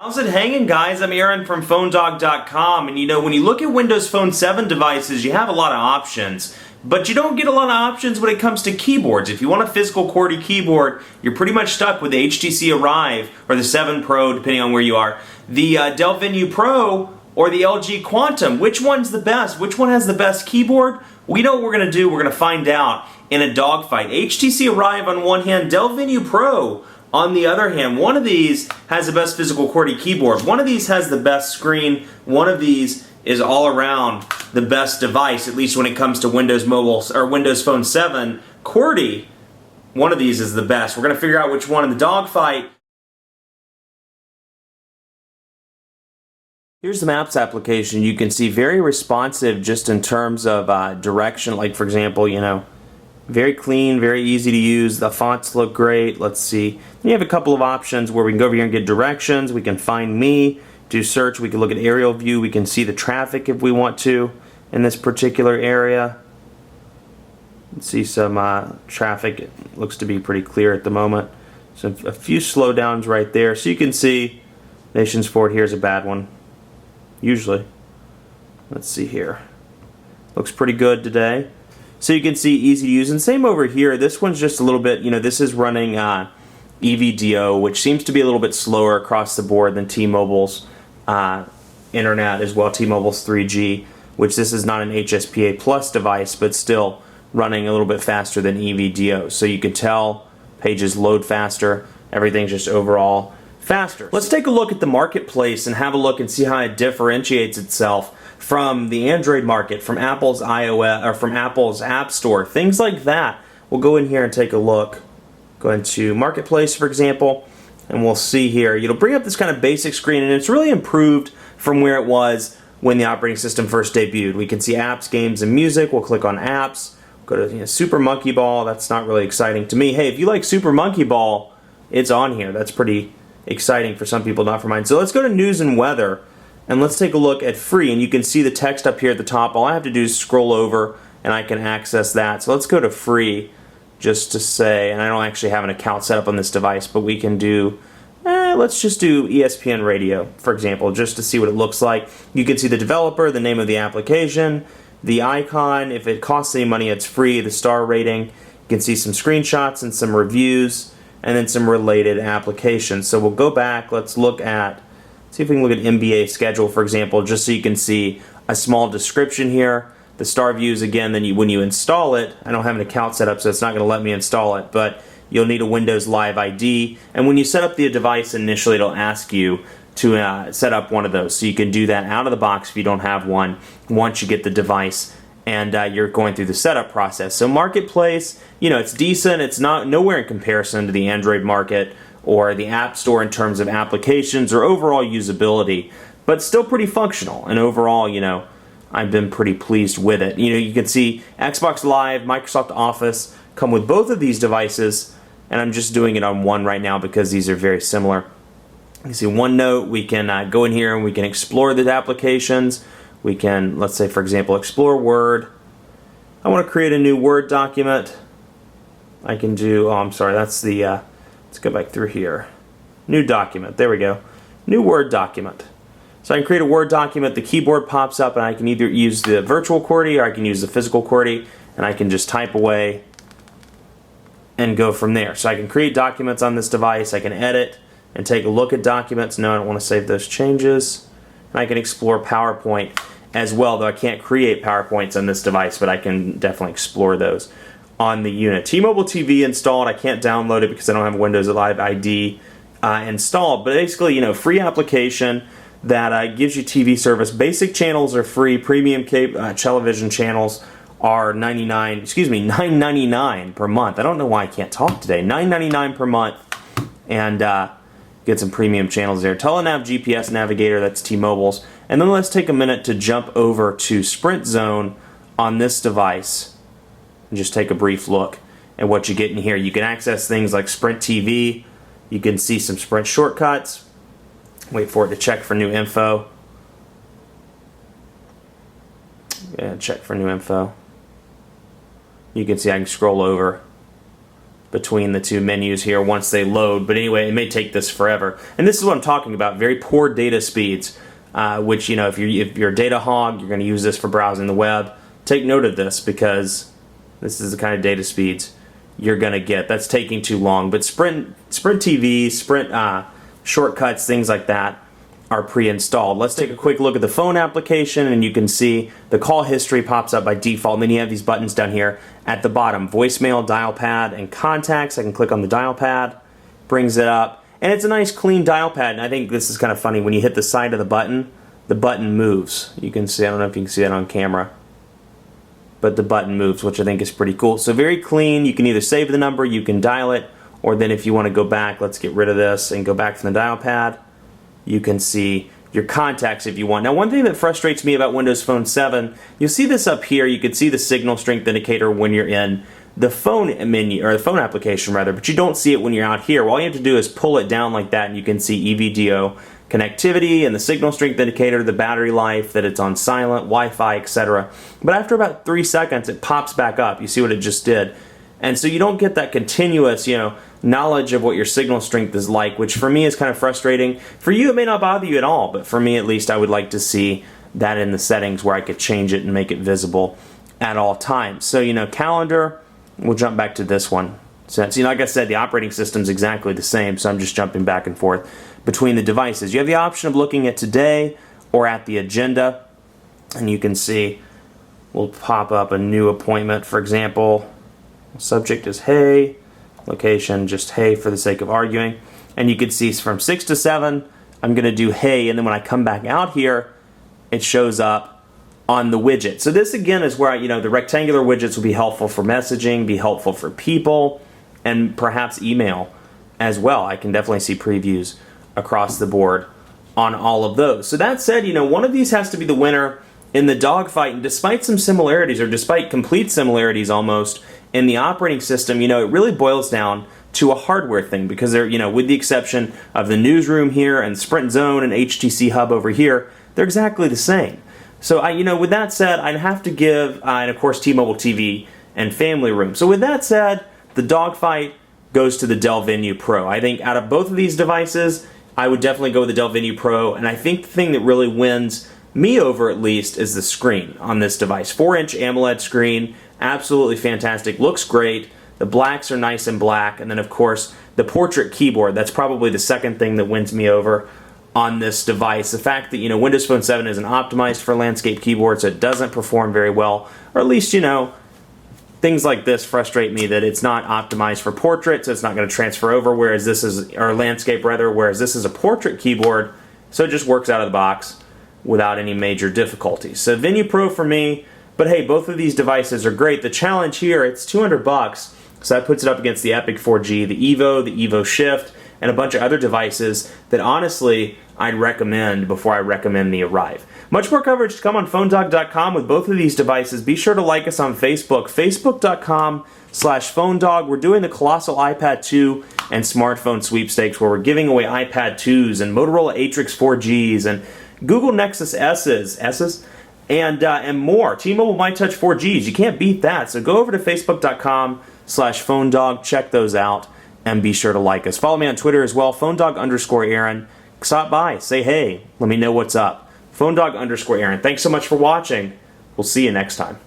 How's it hanging, guys? I'm Aaron from PhoneDog.com, and when you look at Windows Phone 7 devices, you have a lot of options, but you don't get a lot of options when it comes to keyboards. If you want a physical QWERTY keyboard, you're pretty much stuck with the HTC Arrive or the 7 Pro, depending on where you are, the Dell Venue Pro, or the LG Quantum. Which one's the best? Which one has the best keyboard? We know what we're going to do. We're going to find out in a dogfight. HTC Arrive on one hand, Dell Venue Pro on the other hand. One of these has the best physical QWERTY keyboard. One of these has the best screen. One of these is all around the best device, at least when it comes to Windows Mobile or Windows Phone 7 QWERTY. One of these is the best. We're going to figure out which one in the dogfight. Here's the Maps application. You can see very responsive just in terms of direction. Like, for example, very clean, very easy to use. The fonts look great. Let's see. You have a couple of options where we can go over here and get directions. We can find me, do search. We can look at aerial view. We can see the traffic if we want to in this particular area. Let's see some traffic. It looks to be pretty clear at the moment. So a few slowdowns right there. So you can see Nations Ford. Here's a bad one. Usually. Let's see here. Looks pretty good today. So you can see easy to use, and same over here. This one's just a little bit, this is running EVDO, which seems to be a little bit slower across the board than T-Mobile's internet as well, T-Mobile's 3G, which this is not an HSPA Plus device, but still running a little bit faster than EVDO. So you can tell pages load faster, everything's just overall faster. Let's take a look at the marketplace and have a look and see how it differentiates itself from the Android market, from Apple's iOS, or from Apple's App Store, things like that. We'll go in here and take a look. Go into Marketplace, for example, and we'll see here. It'll bring up this kind of basic screen, and it's really improved from where it was when the operating system first debuted. We can see apps, games, and music. We'll click on apps. Go to Super Monkey Ball. That's not really exciting to me. Hey, if you like Super Monkey Ball, it's on here. That's pretty exciting for some people, not for mine. So let's go to News and Weather. And let's take a look at free, and you can see the text up here at the top. All I have to do is scroll over and I can access that. So let's go to free just to say, and I don't actually have an account set up on this device, but we can do, let's just do Espn Radio, for example, just to see what it looks like. You can see the developer, the name of the application, the icon. If it costs any money, it's free, the star rating. You can see some screenshots and some reviews, and then some related applications. So we'll go back, let's look at, see if we can look at NBA schedule, for example, just so you can see a small description here. The star views, again, then when you install it, I don't have an account set up, so it's not going to let me install it, but you'll need a Windows Live ID. And when you set up the device initially, it'll ask you to set up one of those. So you can do that out of the box if you don't have one once you get the device and you're going through the setup process. So Marketplace, it's decent. It's not nowhere in comparison to the Android market or the App Store in terms of applications or overall usability, but still pretty functional. And overall, I've been pretty pleased with it. You can see Xbox Live, Microsoft Office come with both of these devices, and I'm just doing it on one right now because these are very similar. You can see OneNote. We can go in here and we can explore the applications. We can, let's say, for example, explore Word. I want to create a new Word document. I can do, oh, I'm sorry, that's the, let's go back through here. New document, there we go. New Word document. So I can create a Word document, the keyboard pops up, and I can either use the virtual QWERTY or I can use the physical QWERTY, and I can just type away and go from there. So I can create documents on this device, I can edit and take a look at documents. No, I don't want to save those changes. And I can explore PowerPoint as well, though I can't create PowerPoints on this device, but I can definitely explore those on the unit. T-Mobile TV installed. I can't download it because I don't have Windows Live ID installed. But basically, free application that gives you TV service. Basic channels are free. Premium television channels are $9.99 per month. I don't know why I can't talk today. $9.99 per month, and get some premium channels there. Telenav GPS Navigator, that's T-Mobile's. And then let's take a minute to jump over to Sprint Zone on this device and just take a brief look at what you get in here. You can access things like Sprint TV. You can see some Sprint shortcuts. Wait for it to check for new info. Yeah, check for new info. You can see I can scroll over between the two menus here once they load. But anyway, it may take this forever. And this is what I'm talking about, very poor data speeds, which, you know, if you're a data hog, you're going to use this for browsing the web. Take note of this, because this is the kind of data speeds you're going to get. That's taking too long. But Sprint TV, Sprint shortcuts, things like that are pre-installed. Let's take a quick look at the phone application, and you can see the call history pops up by default, and then you have these buttons down here at the bottom: voicemail, dial pad, and contacts. I can click on the dial pad, brings it up, and it's a nice clean dial pad. And I think this is kind of funny, when you hit the side of the button moves. You can see, I don't know if you can see that on camera, but the button moves, which I think is pretty cool. So very clean. You can either save the number, you can dial it, or then if you want to go back, let's get rid of this and go back from the dial pad, you can see your contacts if you want. Now, one thing that frustrates me about Windows Phone 7, you'll see this up here. You can see the signal strength indicator when you're in the phone menu, or the phone application rather, but you don't see it when you're out here. All you have to do is pull it down like that, and you can see EVDO connectivity and the signal strength indicator, the battery life, that it's on silent, Wi-Fi, etc. But after about 3 seconds, it pops back up. You see what it just did. And so you don't get that continuous, you know, knowledge of what your signal strength is like, which for me is kind of frustrating. For you, it may not bother you at all, but for me at least, I would like to see that in the settings where I could change it and make it visible at all times. So, you know, calendar, we'll jump back to this one. So, you know, like I said, the operating system's exactly the same, so I'm just jumping back and forth between the devices. You have the option of looking at today or at the agenda, and you can see we'll pop up a new appointment, for example. Subject is hey, location just hey for the sake of arguing, and you can see from 6 to 7 I'm going to do hey, and then when I come back out here it shows up on the widget. So this again is where you know, the rectangular widgets will be helpful for messaging, be helpful for people, and perhaps email as well. I can definitely see previews across the board on all of those. So that said, you know, one of these has to be the winner in the dogfight, and despite some similarities, or despite complete similarities almost, in the operating system, you know, it really boils down to a hardware thing, because they're, you know, with the exception of the newsroom here and Sprint Zone and HTC Hub over here, they're exactly the same. So, you know, with that said, I'd have to give, and of course, T-Mobile TV and Family Room. So with that said, the dogfight goes to the Dell Venue Pro. I think out of both of these devices, I would definitely go with the Dell Venue Pro, and I think the thing that really wins me over, at least, is the screen on this device. 4-inch AMOLED screen, absolutely fantastic, looks great. The blacks are nice and black, and then of course the portrait keyboard. That's probably the second thing that wins me over on this device. The fact that, you know, Windows Phone 7 isn't optimized for landscape keyboard, so it doesn't perform very well, or at least, you know, things like this frustrate me, that it's not optimized for portrait, so it's not going to transfer over, whereas this is, or landscape rather, whereas this is a portrait keyboard, so it just works out of the box without any major difficulties. So Venue Pro for me, but hey, both of these devices are great. The challenge here, it's $200, so that puts it up against the Epic 4G, the Evo Shift, and a bunch of other devices that honestly I'd recommend before I recommend the Arrive. Much more coverage to come on PhoneDog.com with both of these devices. Be sure to like us on Facebook, Facebook.com/PhoneDog. We're doing the Colossal iPad 2 and smartphone sweepstakes, where we're giving away iPad 2s and Motorola Atrix 4Gs and Google Nexus S's, and more. T-Mobile MyTouch 4Gs. You can't beat that. So go over to Facebook.com/PhoneDog. Check those out, and be sure to like us. Follow me on Twitter as well, PhoneDog_Aaron. Stop by, say hey, let me know what's up. PhoneDog_Aaron. Thanks so much for watching. We'll see you next time.